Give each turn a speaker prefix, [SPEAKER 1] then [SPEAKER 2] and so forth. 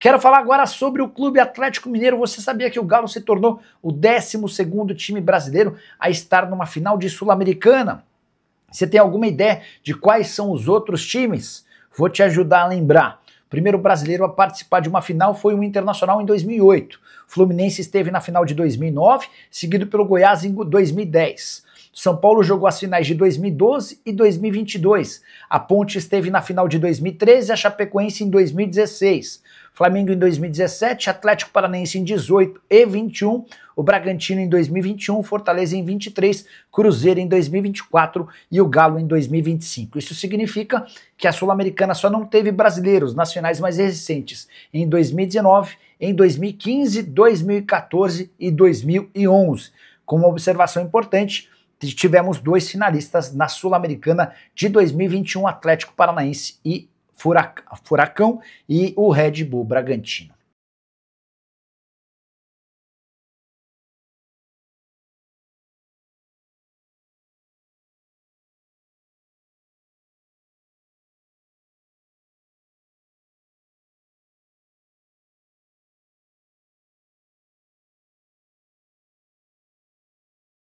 [SPEAKER 1] Quero falar agora sobre o Clube Atlético Mineiro. Você sabia que o Galo se tornou o 12º time brasileiro a estar numa final de Sul-Americana? Você tem alguma ideia de quais são os outros times? Vou te ajudar a lembrar. O primeiro brasileiro a participar de uma final foi o Internacional em 2008. O Fluminense esteve na final de 2009, seguido pelo Goiás em 2010. São Paulo jogou as finais de 2012 e 2022. A Ponte esteve na final de 2013 e a Chapecoense em 2016. Flamengo em 2017, Atlético Paranaense em 18 e 21, o Bragantino em 2021, Fortaleza em 23, Cruzeiro em 2024 e o Galo em 2025. Isso significa que a Sul-Americana só não teve brasileiros nas finais mais recentes em 2019, em 2015, 2014 e 2011. Com uma observação importante, tivemos 2 finalistas na Sul-Americana de 2021, Atlético Paranaense e Furacão e o Red Bull Bragantino.